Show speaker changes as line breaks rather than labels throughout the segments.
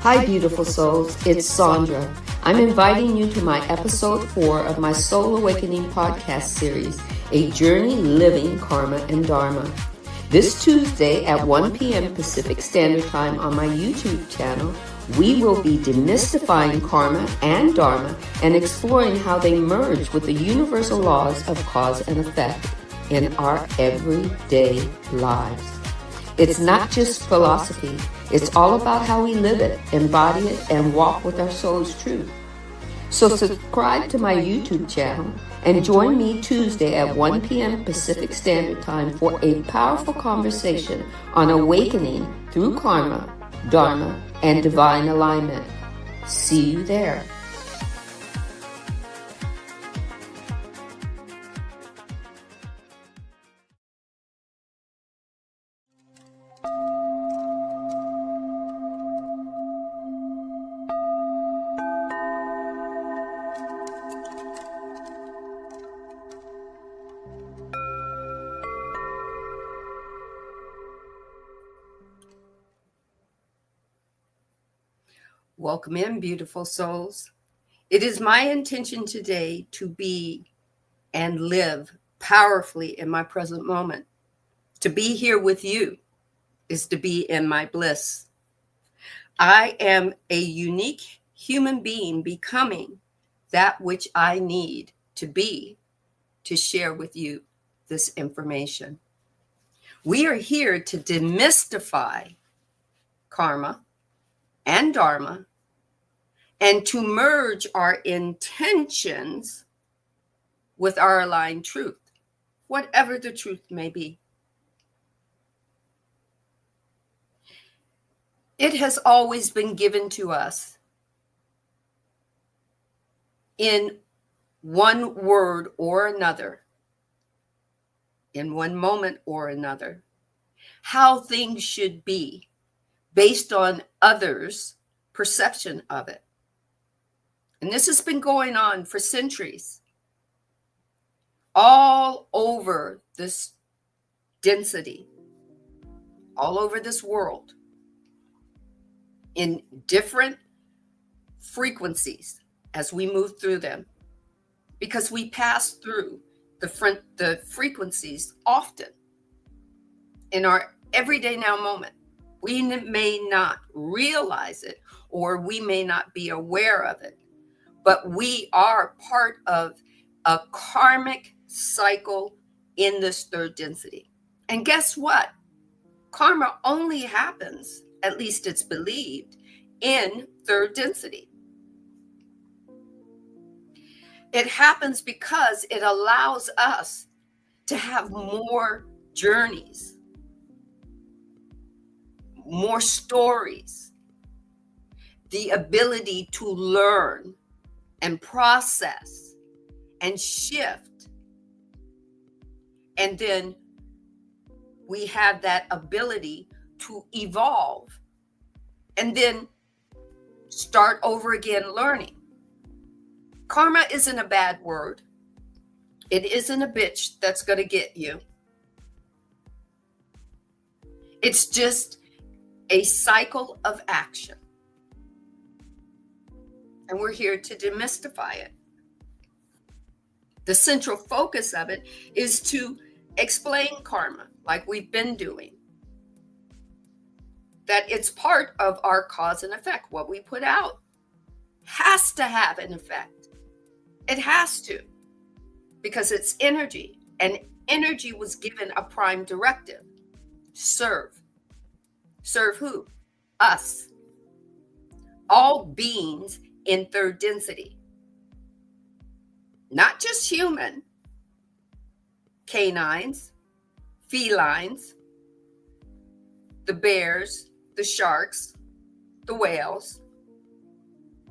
Hi, beautiful souls. It's Sandra. I'm inviting you to my episode 4 of my Soul Awakening podcast series, A Journey Living Karma and Dharma. This Tuesday at 1 p.m. Pacific Standard Time on my YouTube channel, we will be demystifying karma and dharma and exploring how they merge with the universal laws of cause and effect in our everyday lives. It's not just philosophy. It's all about how we live it, embody it, and walk with our soul's truth. So subscribe to my YouTube channel and join me Tuesday at 1 p.m. Pacific Standard Time for a powerful conversation on awakening through karma, dharma, and divine alignment. See you there.
Welcome in, beautiful souls. It is my intention today to be and live powerfully in my present moment. To be here with you is to be in my bliss. I am a unique human being becoming that which I need to be to share with you this information. We are here to demystify karma and dharma and to merge our intentions with our aligned truth, whatever the truth may be. It has always been given to us in one word or another, in one moment or another, how things should be based on others' perception of it. And this has been going on for centuries, all over this density, all over this world, in different frequencies as we move through them, because we pass through the frequencies often in our everyday now moment. We may not realize it, or we may not be aware of it, but we are part of a karmic cycle in this third density. And guess what? Karma only happens, at least it's believed, in third density. It happens because it allows us to have more journeys, more stories, the ability to learn and process and shift. And then we have that ability to evolve and then start over again learning. Karma isn't a bad word. It isn't a bitch that's going to get you. It's just a cycle of action. And we're here to demystify it. The central focus of it is to explain karma, like we've been doing. That it's part of our cause and effect. What we put out has to have an effect. It has to, because it's energy, and energy was given a prime directive: serve. Serve who? Us. All beings in third density. Not just human, canines, felines, the bears, the sharks, the whales,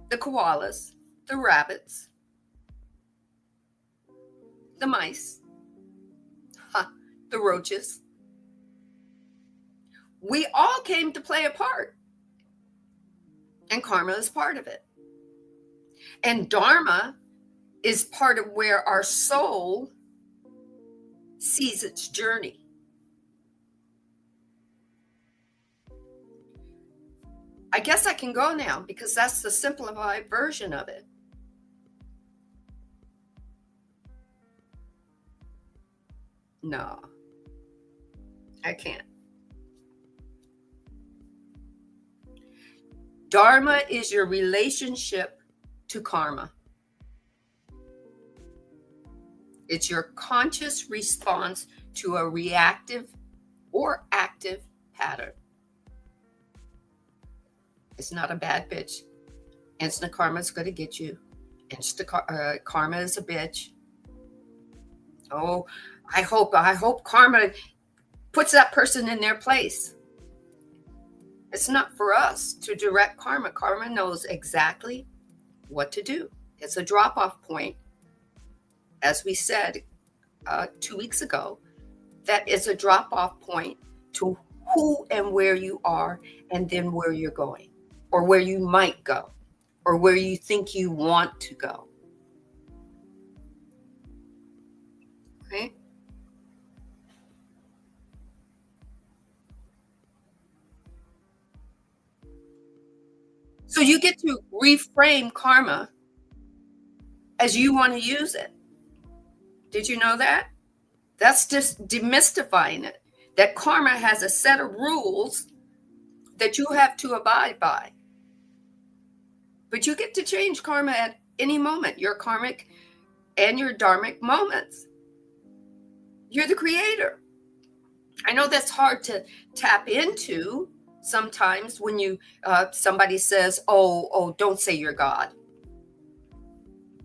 the koalas, the rabbits, the mice, the roaches. We all came to play a part, and karma is part of it. And dharma is part of where our soul sees its journey. I guess I can go now because that's the simplified version of it. No, I can't. Dharma is your relationship to karma. It's your conscious response to a reactive or active pattern. It's not a bad bitch. Instant karma is going to get you. Karma is a bitch. Oh, I hope karma puts that person in their place. It's not for us to direct karma. Karma knows exactly what to do. It's a drop-off point. As we said 2 weeks ago, that is a drop-off point to who and where you are, and then where you're going, or where you might go, or where you think you want to go. Okay? So you get to reframe karma as you want to use it. Did you know that? That's just demystifying it. That karma has a set of rules that you have to abide by. But you get to change karma at any moment, your karmic and your dharmic moments. You're the creator. I know that's hard to tap into sometimes when you somebody says, oh, don't say you're God.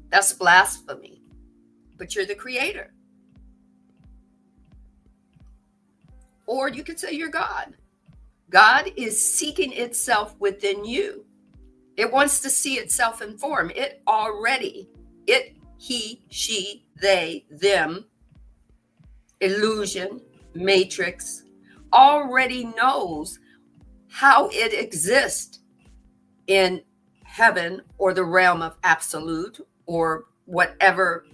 That's blasphemy. But you're the creator. Or you could say you're God. God is seeking itself within you. It wants to see itself in form. It, he, she, they, them, illusion, matrix, already knows how it exists in heaven or the realm of absolute, or whatever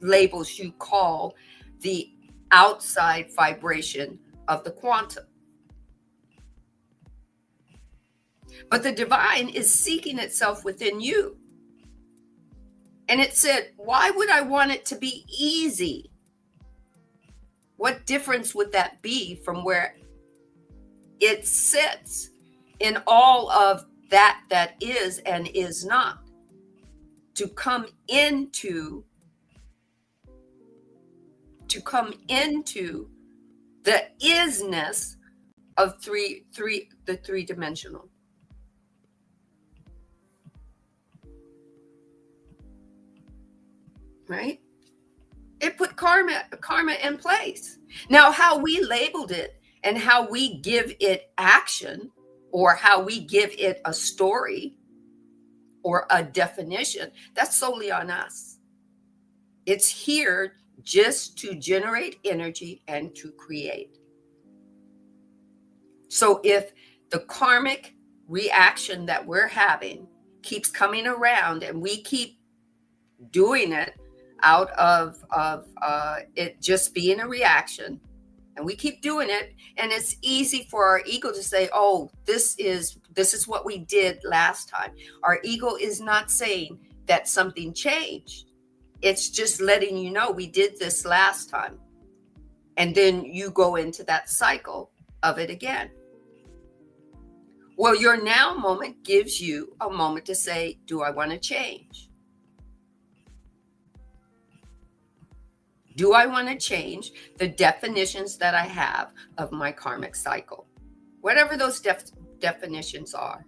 labels you call the outside vibration of the quantum. But the divine is seeking itself within you. And it said, why would I want it to be easy? What difference would that be from where it sits in all of that is and is not? To come into the isness of the three-dimensional. Right? It put karma in place. Now, how we labeled it and how we give it action, or how we give it a story or a definition, that's solely on us. It's here just to generate energy and to create. So if the karmic reaction that we're having keeps coming around and we keep doing it out of it just being a reaction, and we keep doing it, and it's easy for our ego to say, oh, this is what we did last time. Our ego is not saying that something changed. It's just letting you know we did this last time. And then you go into that cycle of it again. Well, your now moment gives you a moment to say, do I want to change? Do I want to change the definitions that I have of my karmic cycle? Whatever those definitions are.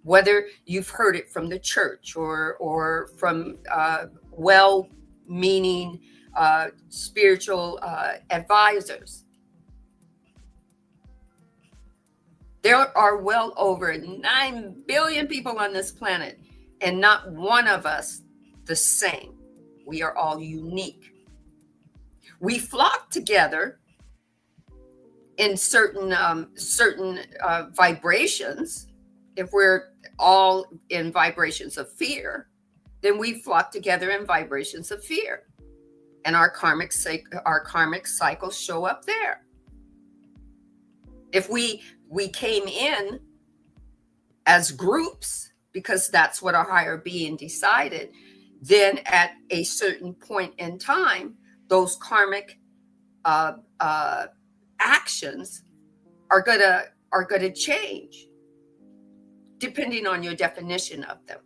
Whether you've heard it from the church or from well-meaning spiritual advisors. There are well over 9 billion people on this planet, and not one of us the same. We are all unique. We flock together in certain vibrations. If we're all in vibrations of fear, then we flock together in vibrations of fear, and our karmic cycles show up there. If we came in as groups because that's what our higher being decided, then at a certain point in time, those karmic actions are gonna change depending on your definition of them.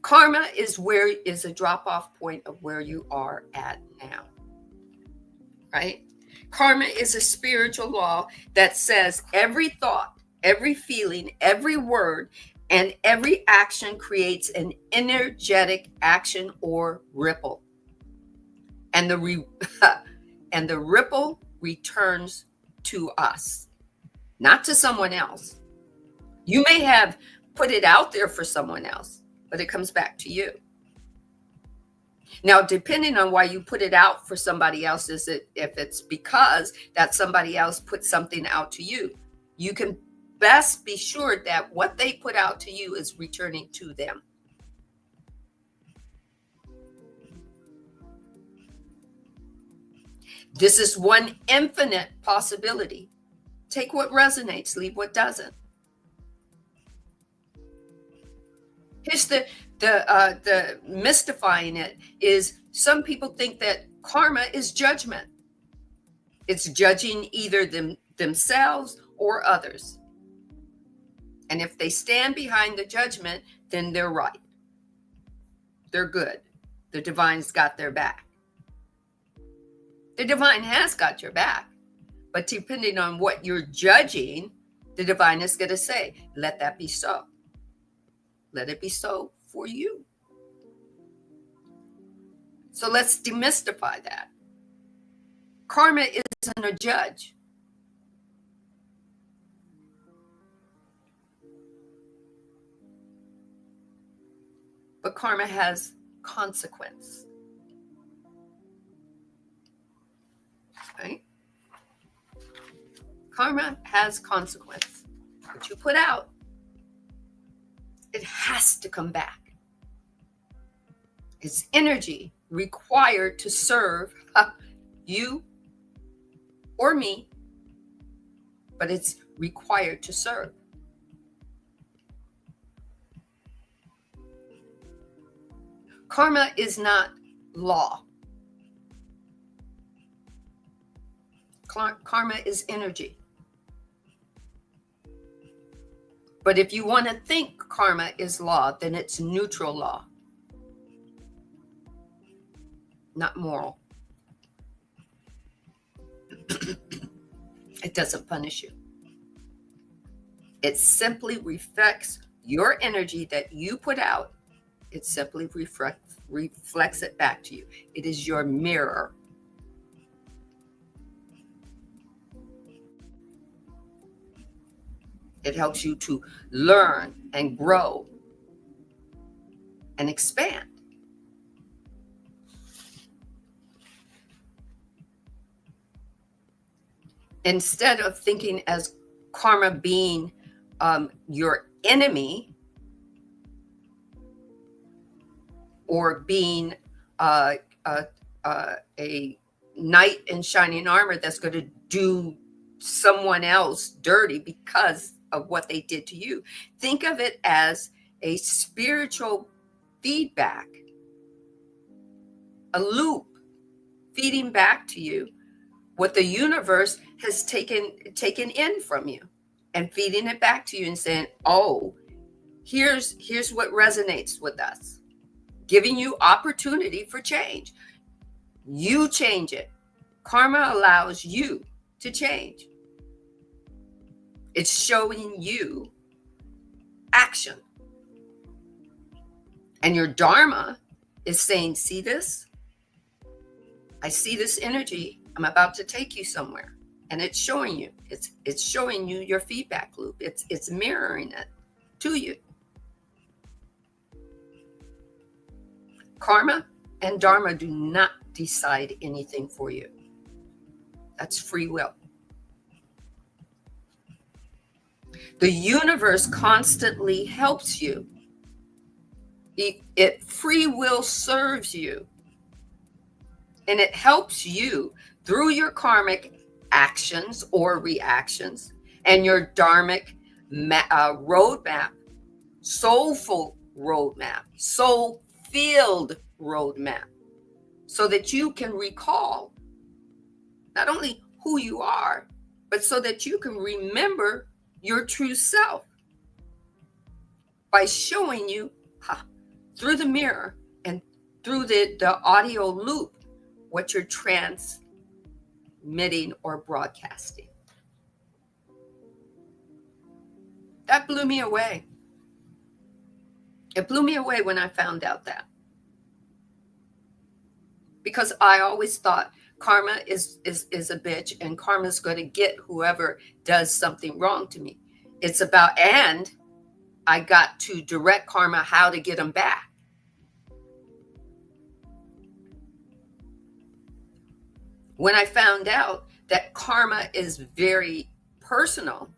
Karma is a drop-off point of where you are at now, right? Karma is a spiritual law that says every thought, every feeling, every word, and every action creates an energetic action or ripple. And the ripple returns to us, not to someone else. You may have put it out there for someone else, but it comes back to you. Now, depending on why you put it out for somebody else, if it's because that somebody else put something out to you, you can best be sure that what they put out to you is returning to them. This is one infinite possibility. Take what resonates, leave what doesn't. Here's the mystifying it is some people think that karma is judgment. It's judging either themselves or others. And if they stand behind the judgment, then they're right. They're good. The divine's got their back. The divine has got your back. But depending on what you're judging, the divine is going to say, let that be so. Let it be so for you. So let's demystify that. Karma isn't a judge. But karma has consequence. Right? Karma has consequence. What you put out, it has to come back. It's energy required to serve you or me, but it's required to serve. Karma is not law. Karma is energy. But if you want to think karma is law, then it's neutral law, not moral. It doesn't punish you. It simply reflects your energy that you put out. It simply reflects it back to you. It is your mirror. It helps you to learn and grow and expand. Instead of thinking as karma being your enemy or being a knight in shining armor that's going to do someone else dirty because of what they did to you. Think of it as a spiritual feedback, a loop feeding back to you what the universe has taken in from you and feeding it back to you and saying, oh, here's what resonates with us, giving you opportunity for change. You change it. Karma allows you to change. It's showing you action. And your Dharma is saying, see this? I see this energy. I'm about to take you somewhere. And it's showing you. It's showing you your feedback loop. It's mirroring it to you. Karma and Dharma do not decide anything for you. That's free will. The universe constantly helps you. Free will serves you. And it helps you through your karmic actions or reactions and your dharmic roadmap, soulful roadmap, soul-filled roadmap, so that you can recall not only who you are, but so that you can remember your true self by showing you through the mirror and through the audio loop what you're transmitting or broadcasting. That blew me away. It blew me away when I found out that. Because I always thought karma is a bitch, and karma's going to get whoever does something wrong to me. It's about, and I got to direct karma how to get them back. When I found out that karma is very personal,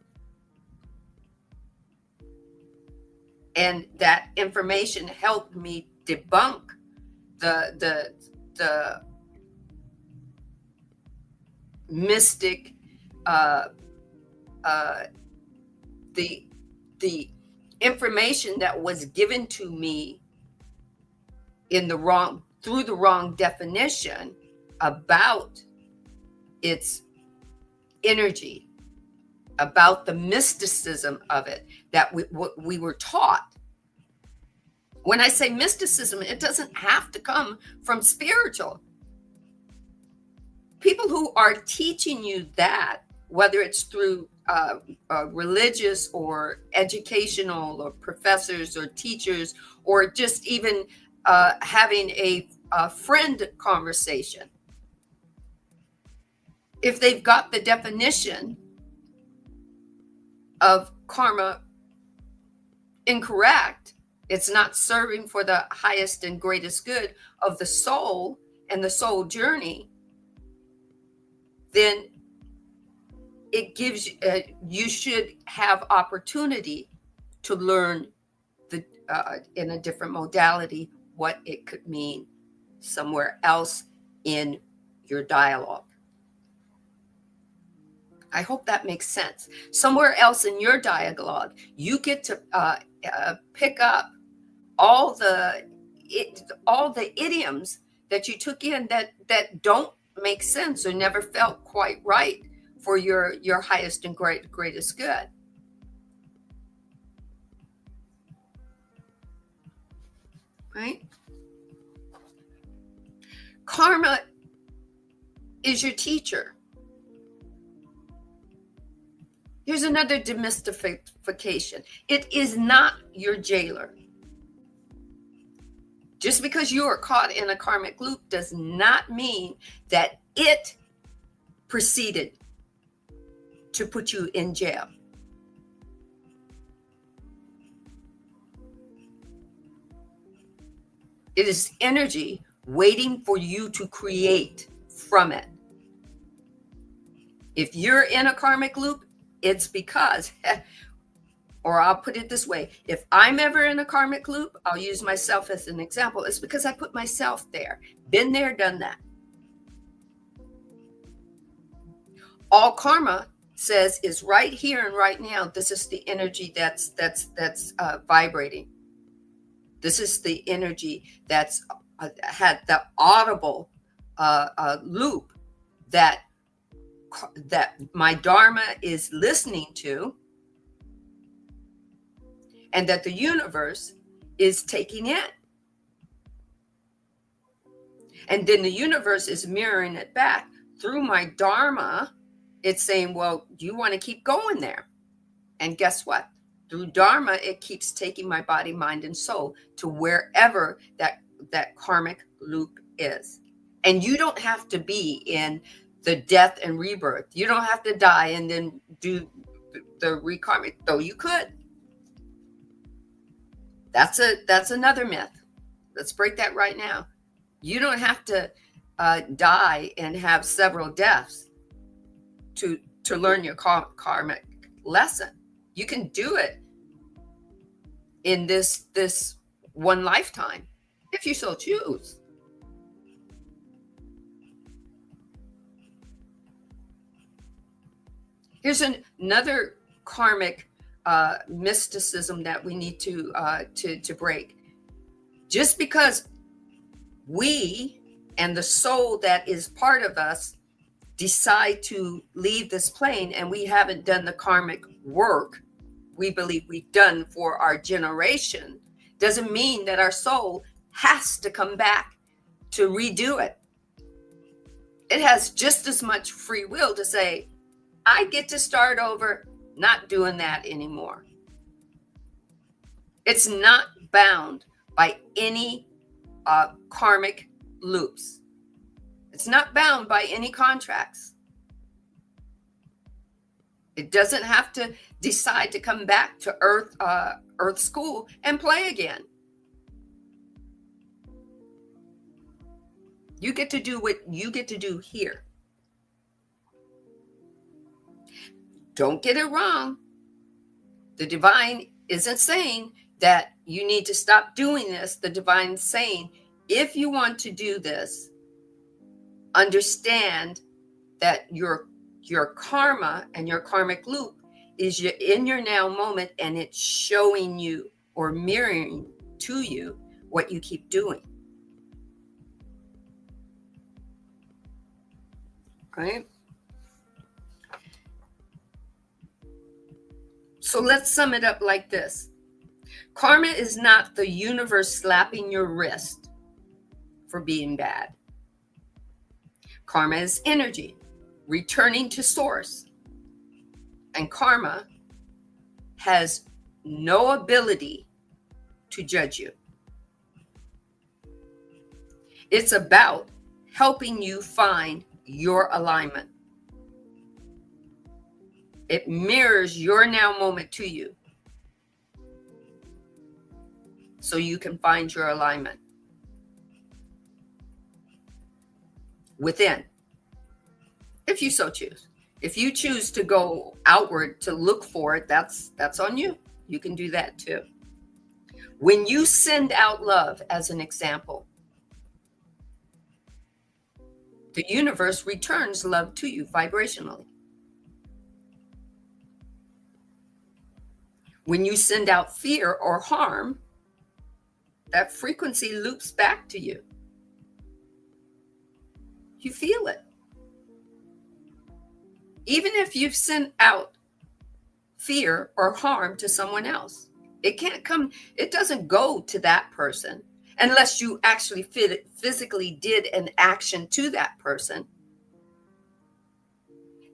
and that information helped me debunk the mystic, the information that was given to me through the wrong definition about its energy, about the mysticism of it that we were taught. When I say mysticism, it doesn't have to come from spiritual. People who are teaching you that, whether it's through religious or educational or professors or teachers, or just even having a friend conversation, if they've got the definition of karma incorrect, it's not serving for the highest and greatest good of the soul and the soul journey, then it gives you should have opportunity to learn in a different modality what it could mean somewhere else in your dialogue. I hope that makes sense. Somewhere else in your dialogue, you get to pick up all the idioms that you took in that don't make sense or never felt quite right for your highest and greatest good. Right? Karma is your teacher. Here's another demystification. It is not your jailer. Just because you are caught in a karmic loop does not mean that it proceeded to put you in jail. It is energy waiting for you to create from it. If you're in a karmic loop, it's because, or I'll put it this way, if I'm ever in a karmic loop, I'll use myself as an example. It's because I put myself there. Been there, done that. All karma says is right here and right now. This is the energy that's vibrating. This is the energy that's had the audible loop that my Dharma is listening to, and that the universe is taking in. And then the universe is mirroring it back through my Dharma. It's saying, well, you want to keep going there. And guess what? Through Dharma, it keeps taking my body, mind, and soul to wherever that karmic loop is. And you don't have to be in the death and rebirth. You don't have to die and then do the rekarmic, though you could. That's another myth. Let's break that right now. You don't have to die and have several deaths to learn your karmic lesson. You can do it in this one lifetime if you so choose. Here's another karmic mysticism that we need to break. Just because we and the soul that is part of us decide to leave this plane and we haven't done the karmic work we believe we've done for our generation, doesn't mean that our soul has to come back to redo it. It has just as much free will to say, I get to start over, not doing that anymore. It's not bound by any karmic loops. It's not bound by any contracts. It doesn't have to decide to come back to Earth school and play again. You get to do what you get to do here. Don't get it wrong. The divine isn't saying that you need to stop doing this. The divine's saying, if you want to do this, understand that your karma and your karmic loop is in your now moment, and it's showing you or mirroring to you what you keep doing. Right? So let's sum it up like this. Karma is not the universe slapping your wrist for being bad. Karma is energy returning to source. And karma has no ability to judge you. It's about helping you find your alignment. It mirrors your now moment to you, so you can find your alignment within, if you so choose. If you choose to go outward to look for it, that's on you. You can do that too. When you send out love, as an example, the universe returns love to you vibrationally. When you send out fear or harm, that frequency loops back to you. You feel it. Even if you've sent out fear or harm to someone else, it can't come, it doesn't go to that person unless you actually physically did an action to that person.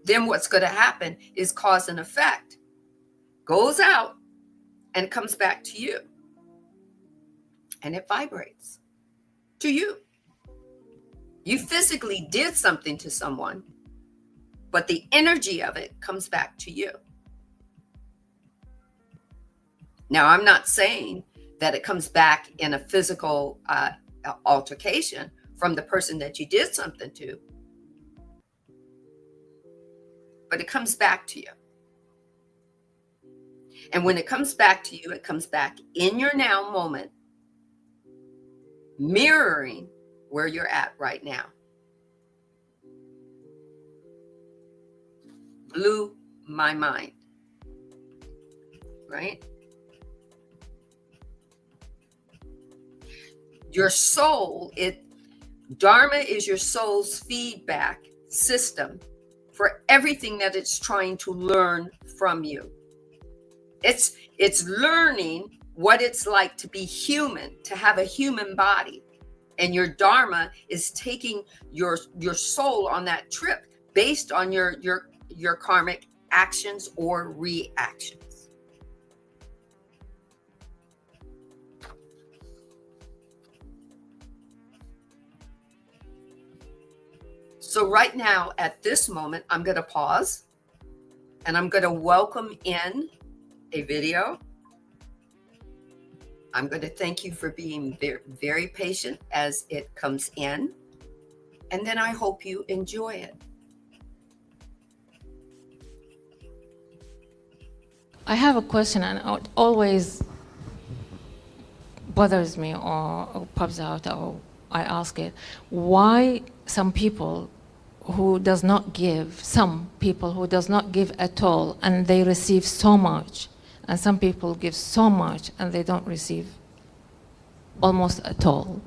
Then what's going to happen is cause and effect goes out and comes back to you. And it vibrates to you. You physically did something to someone, but the energy of it comes back to you. Now, I'm not saying that it comes back in a physical altercation from the person that you did something to, but it comes back to you. And when it comes back to you, it comes back in your now moment, mirroring where you're at right now. Blew my mind, right? Your soul, Dharma is your soul's feedback system for everything that it's trying to learn from you. It's learning what it's like to be human, to have a human body. And your Dharma is taking your soul on that trip based on your karmic actions or reactions. So right now, at this moment, I'm going to pause and I'm going to welcome in a video. I'm going to thank you for being very, very patient as it comes in. And then I hope you enjoy it.
I have a question, and it always bothers me or pops out, or I ask it. Why some people who does not give, some people who does not give at all, and they receive so much, and some people give so much and they don't receive almost at all.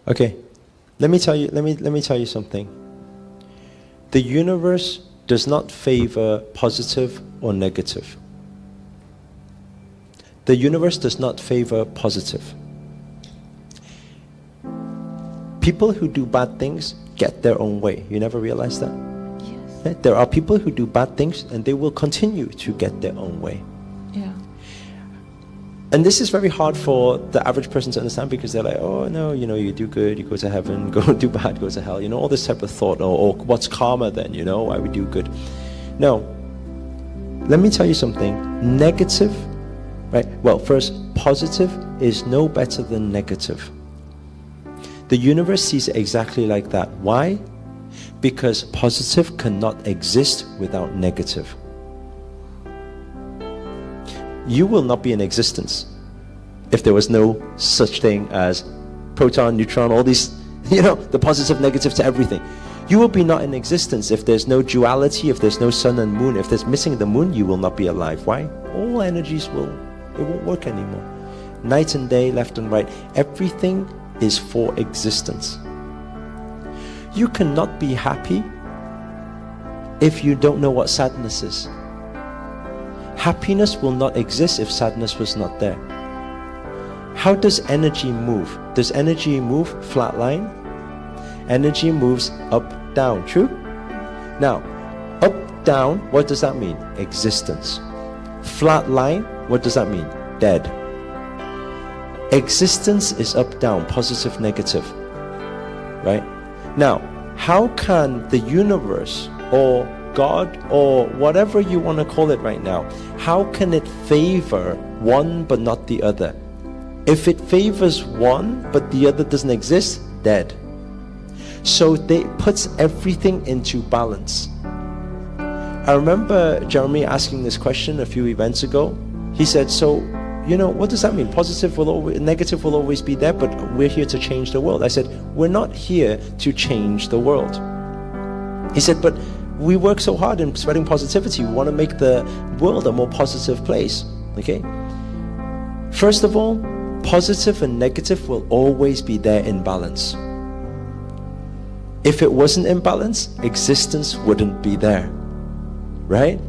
Okay. Let me tell you something. The universe does not favor positive or negative. The universe does not favor positive. People who do bad things get their own way. You never realize that?
Yes.
There are people who do bad things and they will continue to get their own way.
Yeah.
And this is very hard for the average person to understand, because they're like, oh no, you do good, you go to heaven, go do bad, go to hell, all this type of thought, or what's karma then, why we do good. No, let me tell you something. Negative, right? Well, first, positive is no better than negative. The universe sees it exactly like that. Why? Because positive cannot exist without negative. You will not be in existence if there was no such thing as proton, neutron, all these, the positive, negative to everything. You will be not in existence if there's no duality, if there's no sun and moon. If there's missing the moon, you will not be alive. Why? All energies it won't work anymore. Night and day, left and right, everything is for existence. You cannot be happy if you don't know what sadness is. Happiness will not exist if sadness was not there. How does energy move? Does energy move flat line? Energy moves up, down, true? Now, up, down, what does that mean? Existence. Flat line, what does that mean? Dead. Existence is up, down, positive, negative, right? Now, how can the universe or God or whatever you want to call it right now, how can it favor one but not the other? If it favors one but the other doesn't exist, dead. So they puts everything into balance. I remember Jeremy asking this question a few events ago. He said, so what does that mean? Positive will always, negative will always be there, but we're here to change the world. I said, we're not here to change the world. He said, but we work so hard in spreading positivity. We want to make the world a more positive place. Okay? First of all, positive and negative will always be there in balance. If it wasn't in balance, existence wouldn't be there. Right?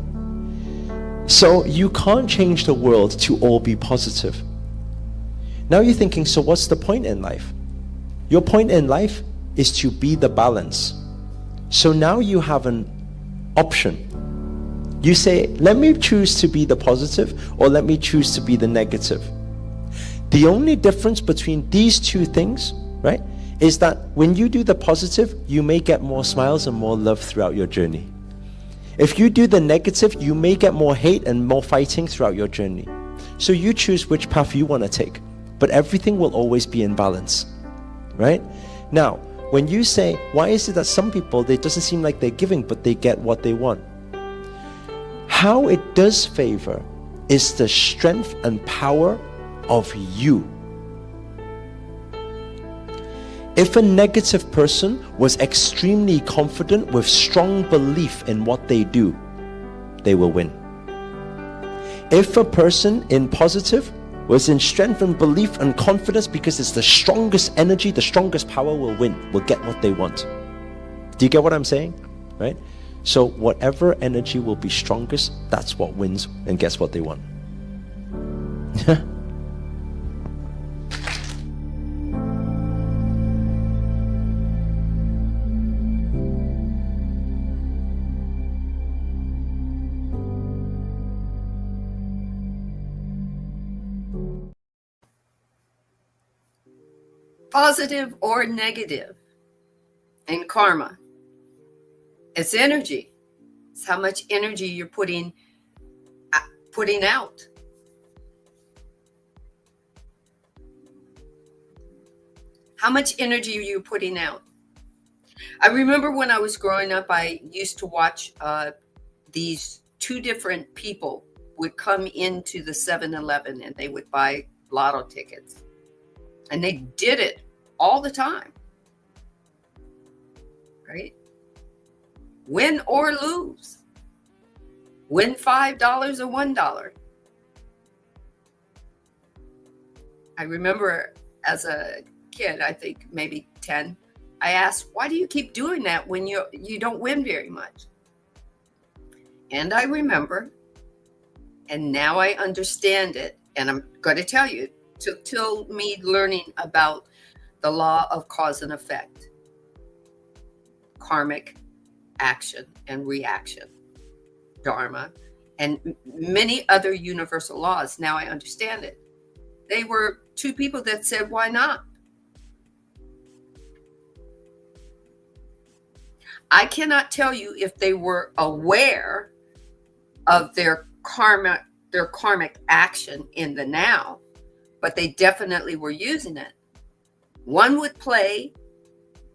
So you can't change the world to all be positive. Now you're thinking, so what's the point in life? Your point in life is to be the balance. So now you have an option. You say, let me choose to be the positive, or let me choose to be the negative. The only difference between these two things, right, is that when you do the positive, you may get more smiles and more love throughout your journey. If you do the negative, you may get more hate and more fighting throughout your journey. So you choose which path you want to take, but everything will always be in balance, right? Now, when you say, why is it that some people, it doesn't seem like they're giving, but they get what they want? How it does favor is the strength and power of you. If a negative person was extremely confident with strong belief in what they do, they will win. If a person in positive was in strength and belief and confidence, because it's the strongest energy, the strongest power, will win, will get what they want. Do you get what I'm saying? Right? So whatever energy will be strongest, that's what wins and gets what they want.
Positive or negative in karma, it's energy. It's how much energy you're putting out. How much energy are you putting out? I remember when I was growing up, I used to watch these two different people would come into the 7-Eleven and they would buy lotto tickets. And they did it all the time. right? Win or lose. Win $5 or $1. I remember as a kid, I think maybe 10, I asked, why do you keep doing that when you don't win very much? And I remember, and now I understand it, and I'm going to tell you, till me learning about the law of cause and effect, karmic action and reaction, Dharma, and many other universal laws. Now I understand it. They were two people that said, why not? I cannot tell you if they were aware of their karmic action in the now, but they definitely were using it. One would play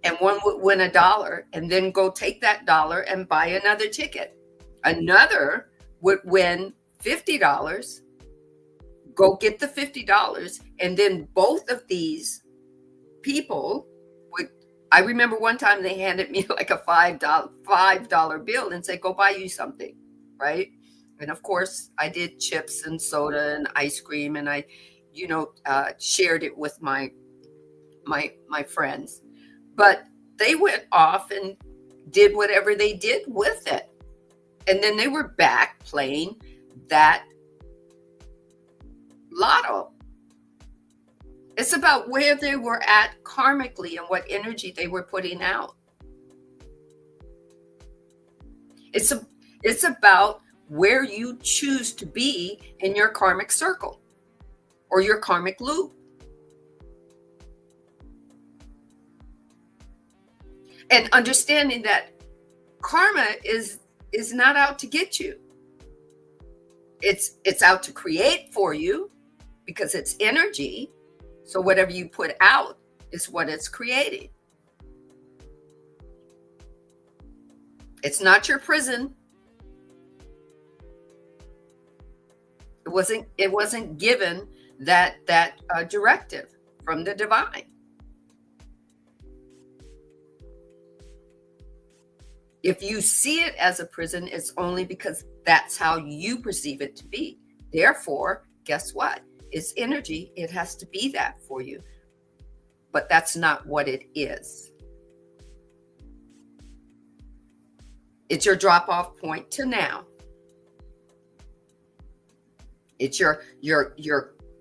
and one would win $1 and then go take that $1 and buy another ticket. Another would win $50, go get the $50, and then both of these people would, I remember one time they handed me like a $5 bill and said, go buy you something, right? And of course I did chips and soda and ice cream, and I, shared it with my friends. But they went off and did whatever they did with it. And then they were back playing that lotto. It's about where they were at karmically and what energy they were putting out. It's about where you choose to be in your karmic circle or your karmic loop. And understanding that karma is not out to get you. It's out to create for you because it's energy. So whatever you put out is what it's creating. It's not your prison. It wasn't given that directive from the divine. If you see it as a prison, it's only because that's how you perceive it to be. Therefore, guess what? It's energy. It has to be that for you. But that's not what it is. It's your drop-off point to now. It's your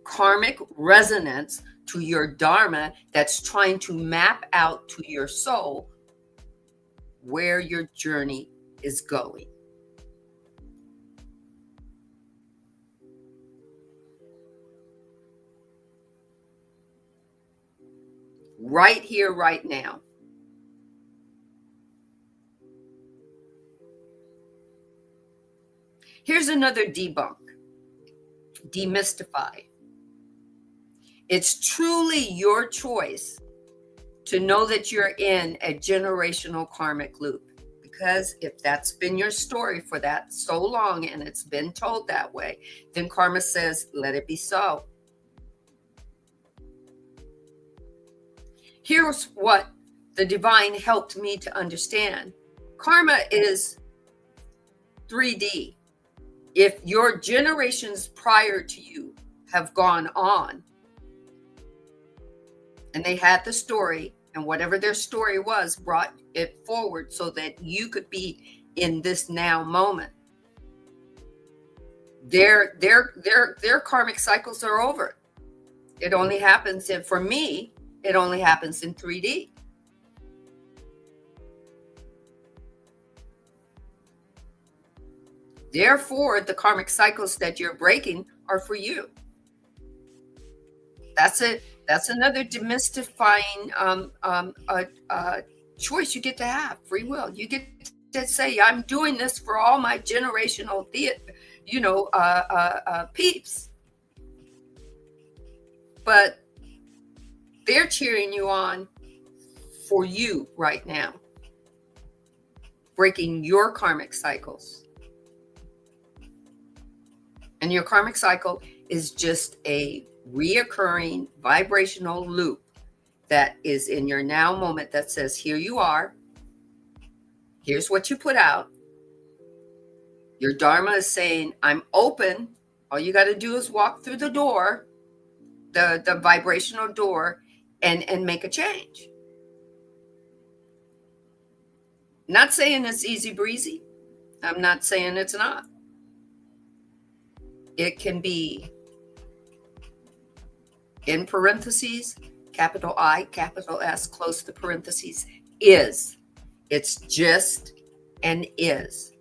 karmic resonance to your Dharma that's trying to map out to your soul where your journey is going. Right here, right now. Here's another debunk. Demystify. It's truly your choice to know that you're in a generational karmic loop. Because if that's been your story for that so long and it's been told that way, then karma says, let it be so. Here's what the divine helped me to understand. Karma is 3D. If your generations prior to you have gone on and they had the story, and whatever their story was brought it forward so that you could be in this now moment, their karmic cycles are over. It only happens for me, it only happens in 3D. Therefore, the karmic cycles that you're breaking are for you. That's it. That's another demystifying choice you get to have. Free will. You get to say, I'm doing this for all my generational peeps. But they're cheering you on for you right now. Breaking your karmic cycles. And your karmic cycle is just a reoccurring vibrational loop that is in your now moment that says, here you are. Here's what you put out. Your Dharma is saying, I'm open. All you got to do is walk through the door, the vibrational door, and make a change. Not saying it's easy breezy. I'm not saying it's not. It can be, in parentheses, capital I, capital S, close the parentheses, is. It's just and is.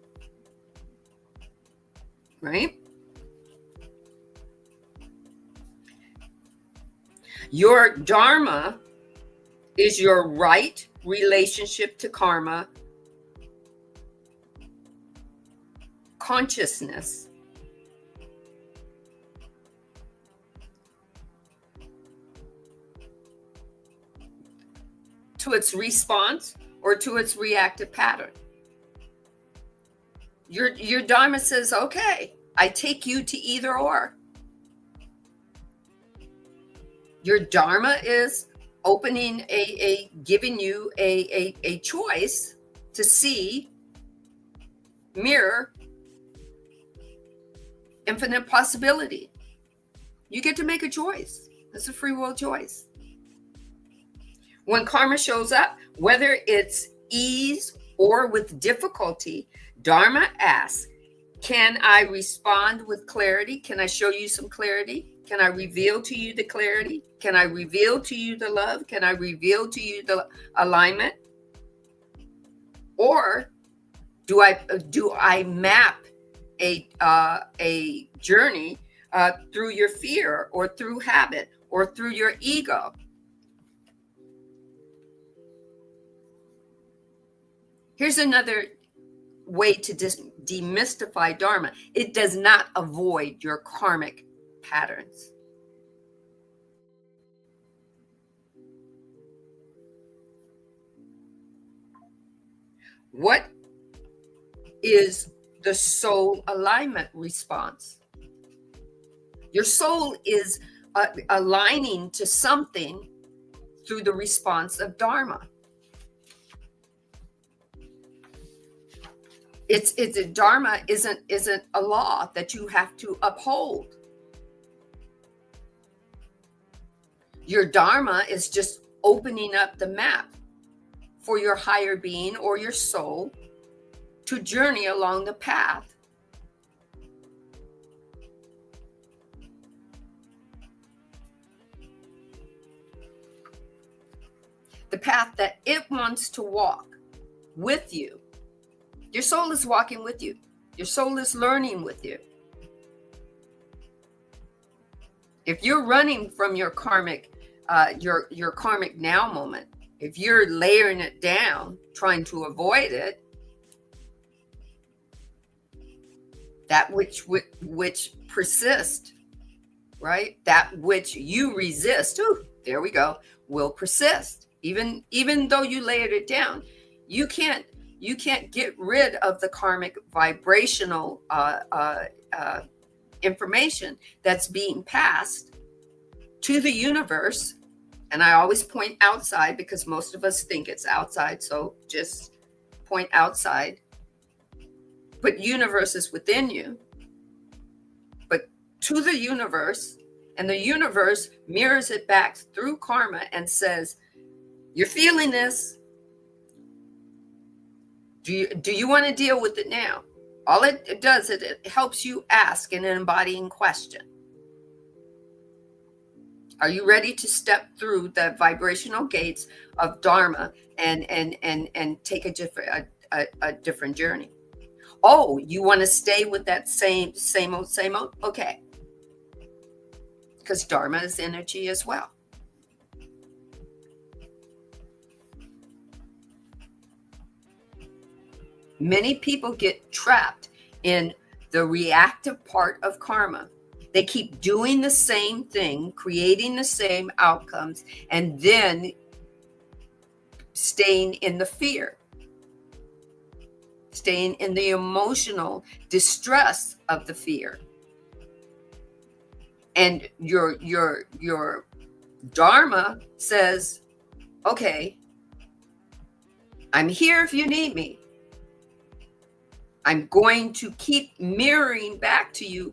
Right? Your Dharma is your right relationship to karma, consciousness, to its response or to its reactive pattern. Your Dharma says, okay, I take you to either or. Your Dharma is opening giving you a choice to see, mirror, infinite possibility. You get to make a choice. It's a free will choice. When karma shows up, whether it's ease or with difficulty, Dharma asks, can I respond with clarity? Can I show you some clarity? Can I reveal to you the clarity? Can I reveal to you the love? Can I reveal to you the alignment? Or do I map a journey through your fear or through habit or through your ego? Here's another way to demystify Dharma. It does not avoid your karmic patterns. What is the soul alignment response? Your soul is aligning to something through the response of Dharma. It's Dharma isn't a law that you have to uphold. Your Dharma is just opening up the map for your higher being or your soul to journey along the path. The path that it wants to walk with you. Your soul is walking with you. Your soul is learning with you. If you're running from your karmic now moment, if you're layering it down, trying to avoid it, that which persists, right? That which you resist, there we go, will persist. Even though you layered it down, you can't get rid of the karmic vibrational information that's being passed to the universe. And I always point outside because most of us think it's outside. So just point outside. But universe is within you. But to the universe, and the universe mirrors it back through karma and says, you're feeling this. Do you want to deal with it now? All it does, it helps you ask an embodying question. Are you ready to step through the vibrational gates of Dharma and take a different journey? Oh, you want to stay with that same old? Okay. Because Dharma is energy as well. Many people get trapped in the reactive part of karma. They keep doing the same thing, creating the same outcomes, and then staying in the fear, staying in the emotional distress of the fear. And your Dharma says, okay, I'm here if you need me. I'm going to keep mirroring back to you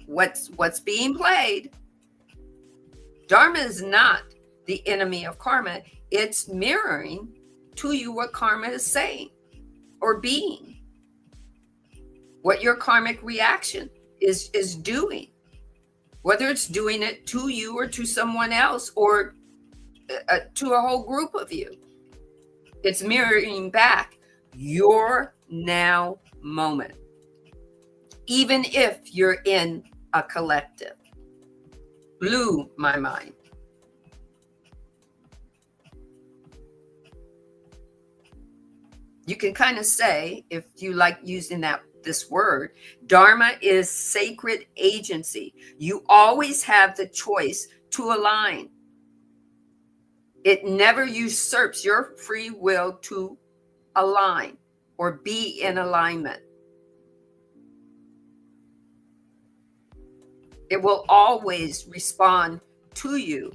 what's being played. Dharma is not the enemy of karma. It's mirroring to you what karma is saying or being, what your karmic reaction is doing, whether it's doing it to you or to someone else or to a whole group of you. It's mirroring back your now moment, even if you're in a collective. Blew my mind. You can kind of say, if you like using this word, Dharma is sacred agency. You always have the choice to align. It never usurps your free will to align or be in alignment. It will always respond to you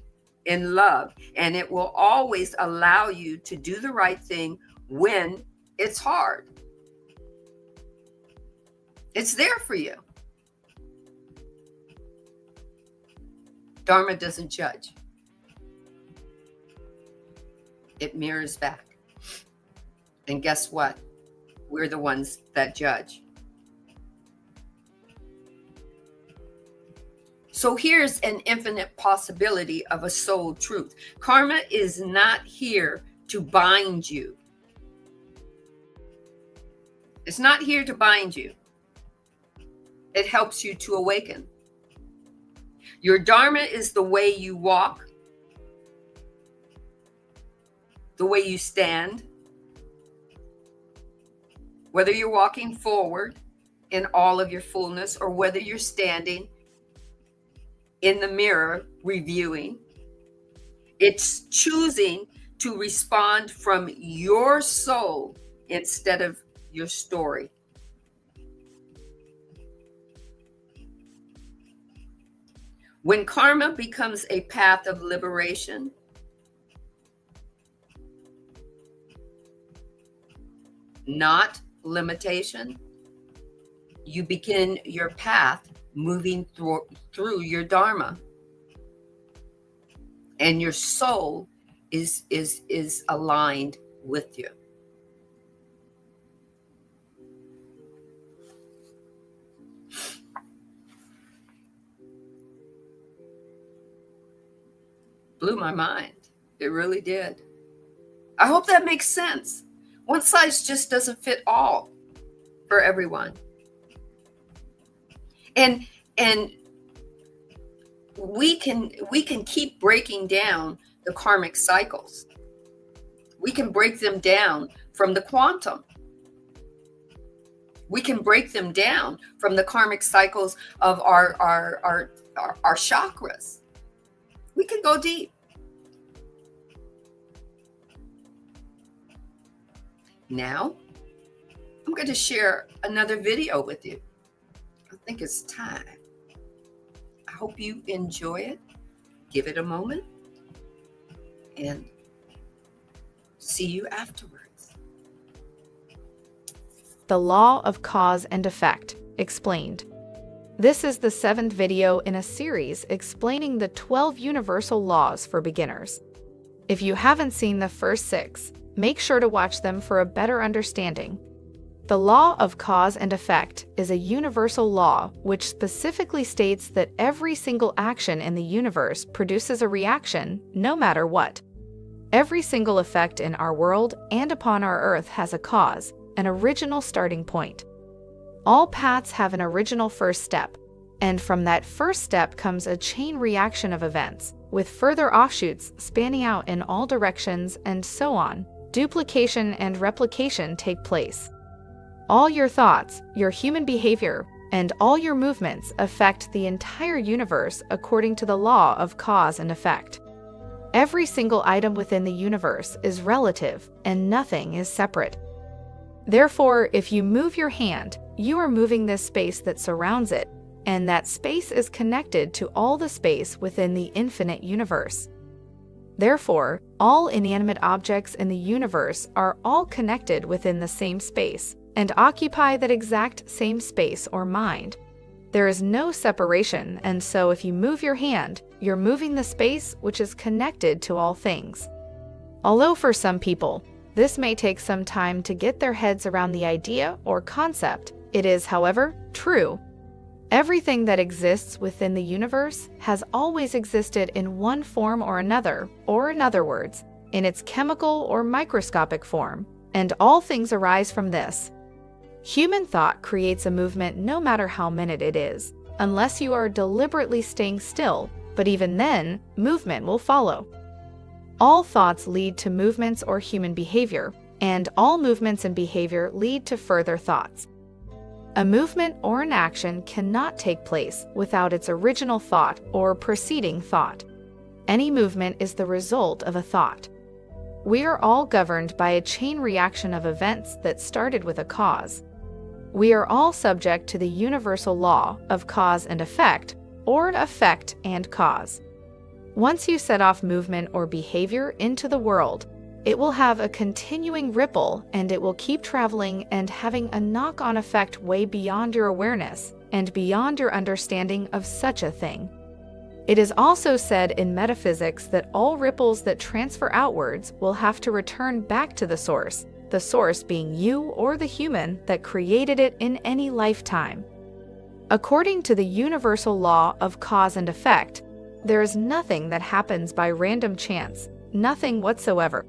in love, and it will always allow you to do the right thing when it's hard. It's there for you. Dharma doesn't judge. It mirrors back. And guess what? We're the ones that judge. So here's an infinite possibility of a soul truth. Karma is not here to bind you. It's not here to bind you. It helps you to awaken. Your Dharma is the way you walk, the way you stand, whether you're walking forward in all of your fullness or whether you're standing in the mirror reviewing. It's choosing to respond from your soul instead of your story. When karma becomes a path of liberation, not limitation, you begin your path moving through your Dharma, and your soul is aligned with you. Blew my mind. It really did. I hope that makes sense. One size just doesn't fit all for everyone. And we can keep breaking down the karmic cycles. We can break them down from the quantum. We can break them down from the karmic cycles of our chakras. We can go deep. Now, I'm going to share another video with you. I think it's time. I hope you enjoy it. Give it a moment and see you afterwards.
The Law of Cause and Effect, Explained. This is the 7th video in a series explaining the 12 universal laws for beginners. If you haven't seen the first 6, make sure to watch them for a better understanding. The law of cause and effect is a universal law which specifically states that every single action in the universe produces a reaction, no matter what. Every single effect in our world and upon our earth has a cause, an original starting point. All paths have an original first step, and from that first step comes a chain reaction of events, with further offshoots spanning out in all directions and so on. Duplication and replication take place. All your thoughts, your human behavior, and all your movements affect the entire universe according to the law of cause and effect. Every single item within the universe is relative and nothing is separate. Therefore, if you move your hand, you are moving this space that surrounds it, and that space is connected to all the space within the infinite universe. Therefore, all inanimate objects in the universe are all connected within the same space, and occupy that exact same space or mind. There is no separation, and so if you move your hand, you're moving the space which is connected to all things. Although for some people, this may take some time to get their heads around the idea or concept, it is, however, true. Everything that exists within the universe has always existed in one form or another, or in other words, in its chemical or microscopic form, and all things arise from this. Human thought creates a movement no matter how minute it is, unless you are deliberately staying still, but even then, movement will follow. All thoughts lead to movements or human behavior, and all movements and behavior lead to further thoughts. A movement or an action cannot take place without its original thought or preceding thought. Any movement is the result of a thought. We are all governed by a chain reaction of events that started with a cause. We are all subject to the universal law of cause and effect, or effect and cause. Once you set off movement or behavior into the world, it will have a continuing ripple, and it will keep traveling and having a knock-on effect way beyond your awareness and beyond your understanding of such a thing. It is also said in metaphysics that all ripples that transfer outwards will have to return back to the source being you or the human that created it in any lifetime. According to the universal law of cause and effect, there is nothing that happens by random chance, nothing whatsoever.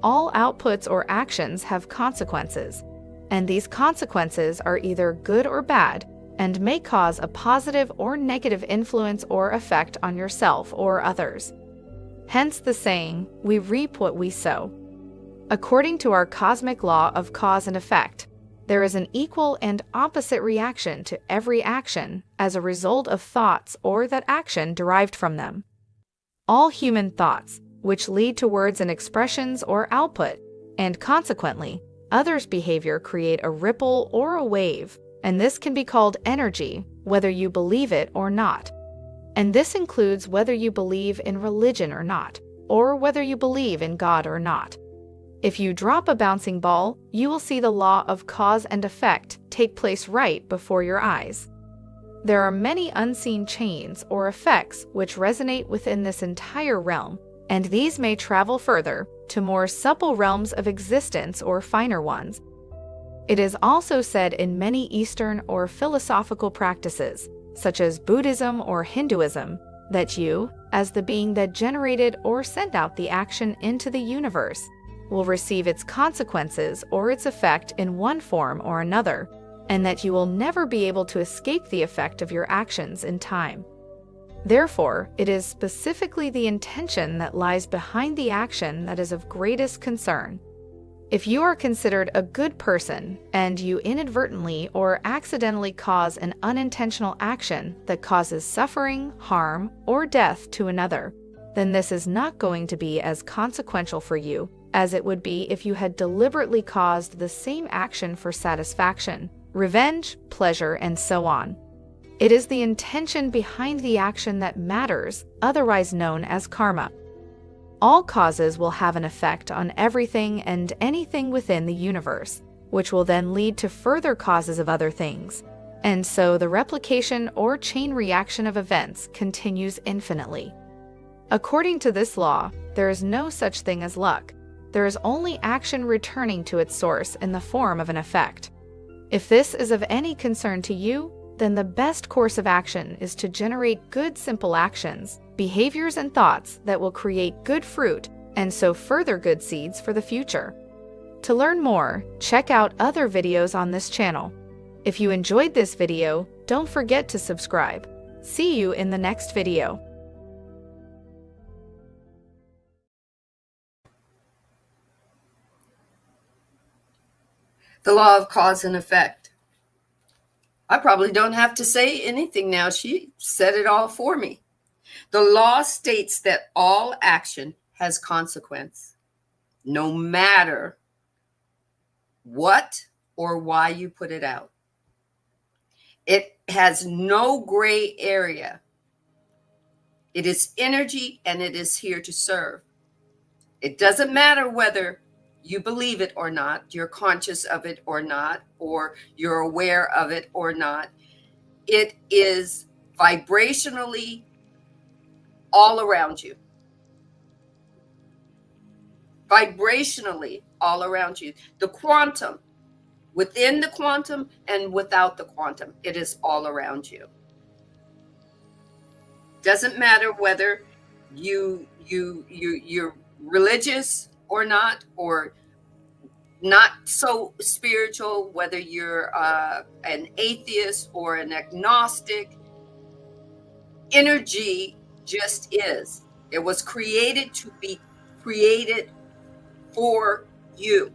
All outputs or actions have consequences, and these consequences are either good or bad and may cause a positive or negative influence or effect on yourself or others. Hence the saying, we reap what we sow. According to our cosmic law of cause and effect, there is an equal and opposite reaction to every action as a result of thoughts or that action derived from them. All human thoughts, which lead to words and expressions or output, and consequently, others' behavior create a ripple or a wave, and this can be called energy, whether you believe it or not. And this includes whether you believe in religion or not, or whether you believe in God or not. If you drop a bouncing ball, you will see the law of cause and effect take place right before your eyes. There are many unseen chains or effects which resonate within this entire realm, and these may travel further to more supple realms of existence or finer ones. It is also said in many Eastern or philosophical practices, such as Buddhism or Hinduism, that you, as the being that generated or sent out the action into the universe, will receive its consequences or its effect in one form or another, and that you will never be able to escape the effect of your actions in time. Therefore, it is specifically the intention that lies behind the action that is of greatest concern. If you are considered a good person and you inadvertently or accidentally cause an unintentional action that causes suffering, harm, or death to another, then this is not going to be as consequential for you as it would be if you had deliberately caused the same action for satisfaction, revenge, pleasure, and so on. It is the intention behind the action that matters, otherwise known as karma. All causes will have an effect on everything and anything within the universe, which will then lead to further causes of other things. And so the replication or chain reaction of events continues infinitely. According to this law, there is no such thing as luck. There is only action returning to its source in the form of an effect. If this is of any concern to you, then the best course of action is to generate good simple actions, behaviors and thoughts that will create good fruit and sow further good seeds for the future. To learn more, check out other videos on this channel. If you enjoyed this video, don't forget to subscribe. See you in the next video.
The law of cause and effect. I probably don't have to say anything now. She said it all for me. The law states that all action has consequence, no matter what or why you put it out. It has no gray area. It is energy and it is here to serve. It doesn't matter whether You believe it or not, you're conscious of it or not, or you're aware of it or not. It is vibrationally all around you. Vibrationally all around you. The quantum, within the quantum and without the quantum, it is all around you. Doesn't matter whether you're religious or not, or not so spiritual, whether you're an atheist or an agnostic. Energy just is. It was created to be created for you.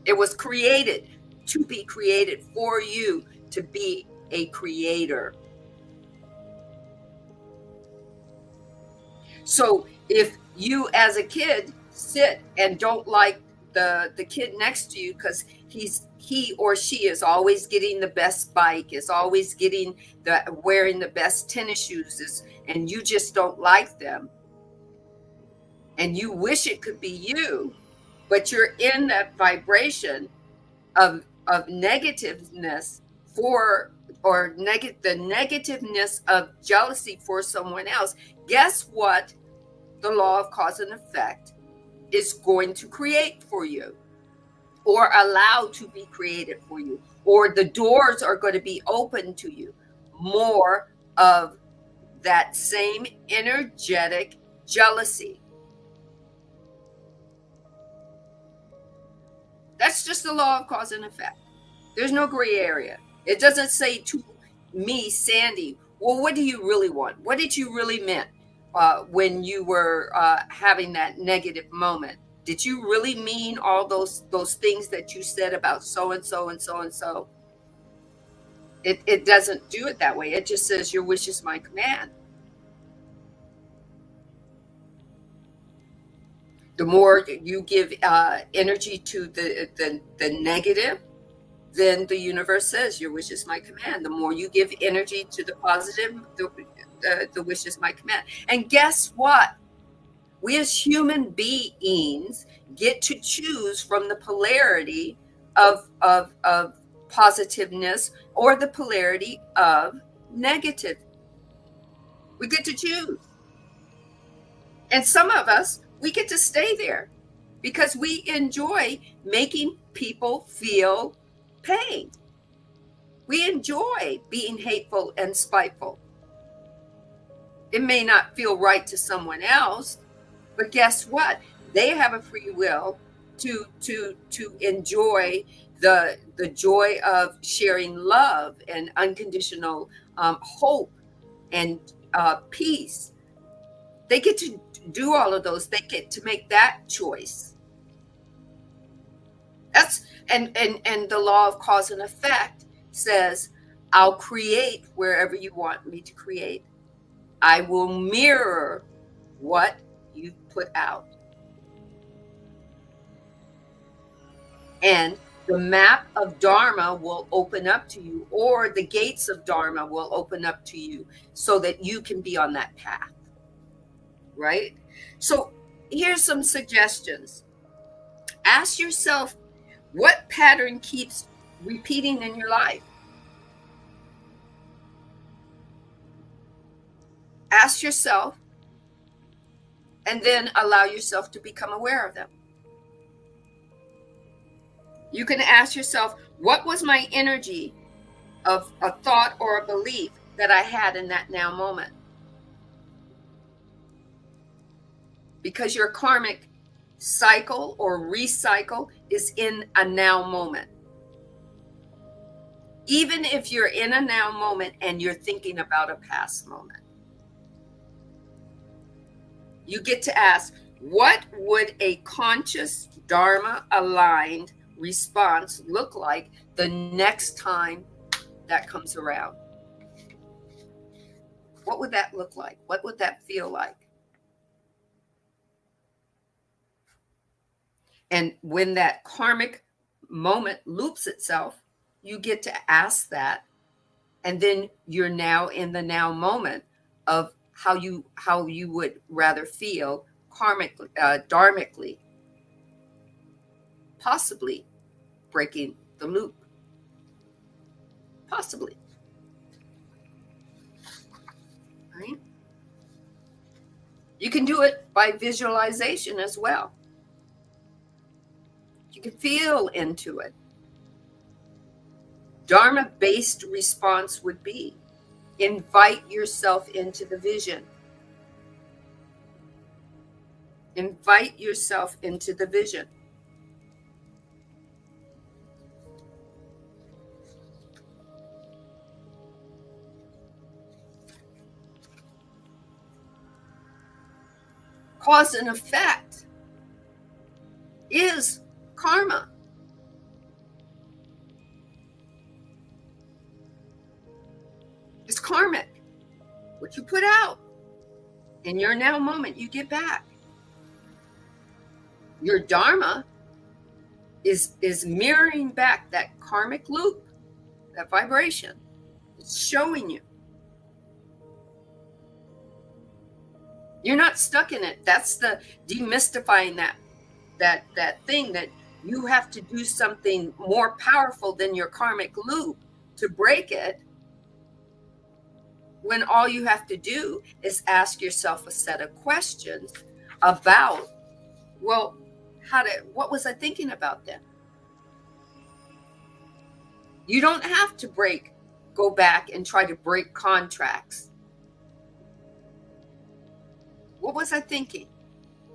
It was created to be created for you to be a creator. So if you as a kid sit and don't like the kid next to you because he or she is always getting the best bike, is always getting wearing the best tennis shoes, and you just don't like them, and you wish it could be you, but you're in that vibration of negativeness the negativeness of jealousy for someone else. Guess what the law of cause and effect is going to create for you, or allow to be created for you, or the doors are going to be open to you? More of that same energetic jealousy. That's just the law of cause and effect. There's no gray area. It doesn't say to me, Sandy, well, what do you really want? What did you really mean when you were having that negative moment? Did you really mean all those things that you said about so and so and so and so? It doesn't do it that way. It just says your wish is my command. The more you give energy to the negative, then the universe says your wish is my command. The more you give energy to the positive, the wish is my command. And guess what? We as human beings get to choose from the polarity of positiveness or the polarity of negative. We get to choose. And some of us, we get to stay there because we enjoy making people feel pain. We enjoy being hateful and spiteful. It may not feel right to someone else, but guess what? They have a free will to enjoy the joy of sharing love and unconditional hope and peace. They get to do all of those. They get to make that choice. That's and the law of cause and effect says, I'll create wherever you want me to create. I will mirror what you put out. And the map of Dharma will open up to you, or the gates of Dharma will open up to you so that you can be on that path. Right? So here's some suggestions. Ask yourself, what pattern keeps repeating in your life? Ask yourself, and then allow yourself to become aware of them. You can ask yourself, what was my energy of a thought or a belief that I had in that now moment? Because your karmic cycle or recycle is in a now moment. Even if you're in a now moment and you're thinking about a past moment, you get to ask, what would a conscious Dharma aligned response look like the next time that comes around? What would that look like? What would that feel like? And when that karmic moment loops itself, you get to ask that. And then you're now in the now moment of how you would rather feel karmically, dharmically, possibly breaking the loop. Possibly. Right? You can do it by visualization as well. You can feel into it. Dharma-based response would be invite yourself into the vision. Invite yourself into the vision. Cause and effect is karma. It's karmic. What you put out in your now moment, you get back. Your dharma is mirroring back that karmic loop, that vibration. It's showing you. You're not stuck in it. That's the demystifying that thing that you have to do something more powerful than your karmic loop to break it, when all you have to do is ask yourself a set of questions about, well, what was I thinking about then? You don't have to go back and try to break contracts. What was I thinking?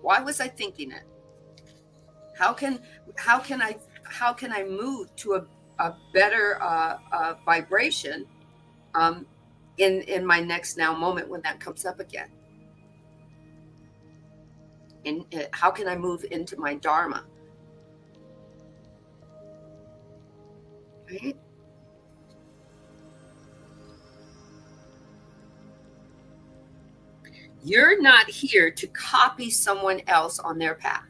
Why was I thinking it? How can I move to a better vibration in my next now moment when that comes up again? And how can I move into my dharma? Right? You're not here to copy someone else on their path.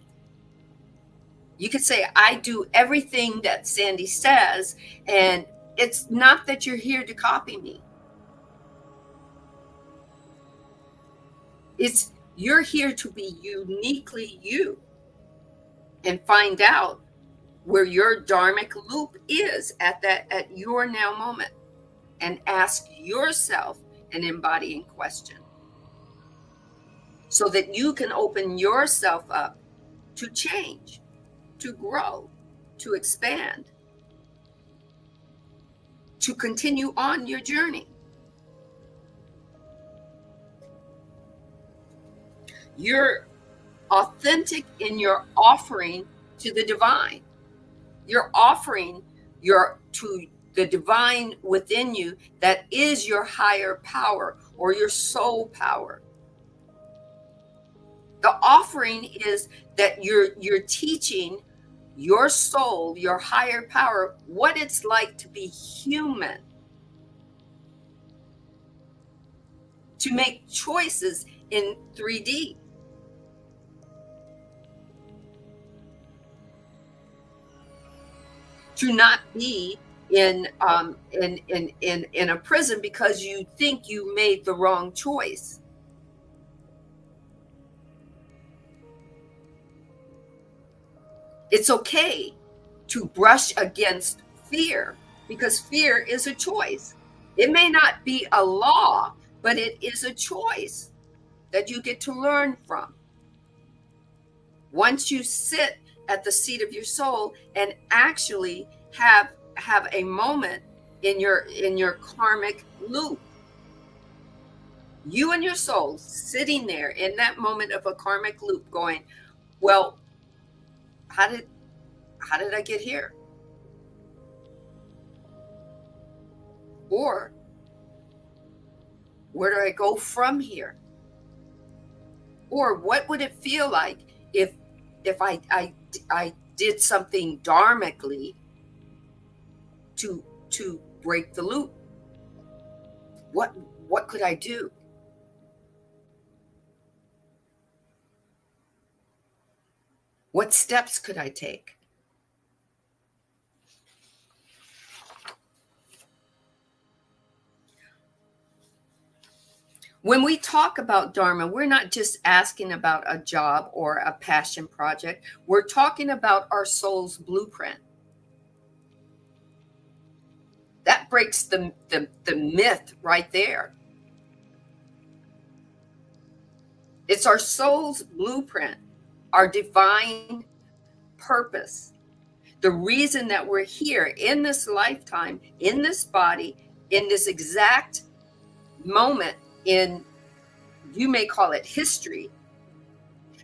You could say, I do everything that Sandy says, and it's not that you're here to copy me. You're here to be uniquely you and find out where your dharmic loop is at your now moment, and ask yourself an embodying question so that you can open yourself up to change, to grow, to expand, to continue on your journey. You're authentic in your offering to the divine. You're offering to the divine within you that is your higher power or your soul power. The offering is that you're teaching your soul, your higher power, what it's like to be human, to make choices in 3D. To not be in a prison because you think you made the wrong choice. It's okay to brush against fear, because fear is a choice. It may not be a law, but it is a choice that you get to learn from. Once you sit at the seat of your soul and actually have a moment in your karmic loop, you and your soul sitting there in that moment of a karmic loop going, well, how did I get here? Or where do I go from here? Or what would it feel like if I did something dharmically to break the loop? What could I do? What steps could I take? When we talk about Dharma, we're not just asking about a job or a passion project. We're talking about our soul's blueprint. That breaks the myth right there. It's our soul's blueprint, our divine purpose. The reason that we're here in this lifetime, in this body, in this exact moment in, you may call it history.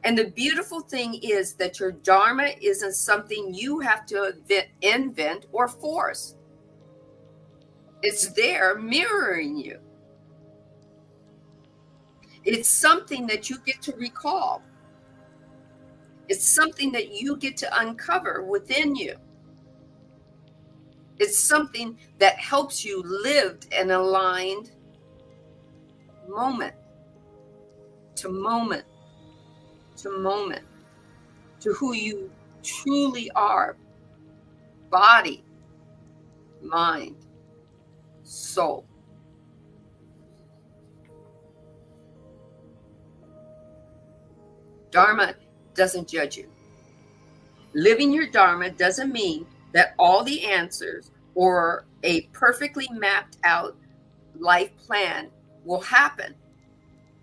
And the beautiful thing is that your Dharma isn't something you have to invent or force. It's there mirroring you. It's something that you get to recall. It's something that you get to uncover within you. It's something that helps you live an aligned moment to moment to moment to who you truly are. Body, mind, soul. Dharma doesn't judge you. Living your Dharma doesn't mean that all the answers or a perfectly mapped out life plan will happen.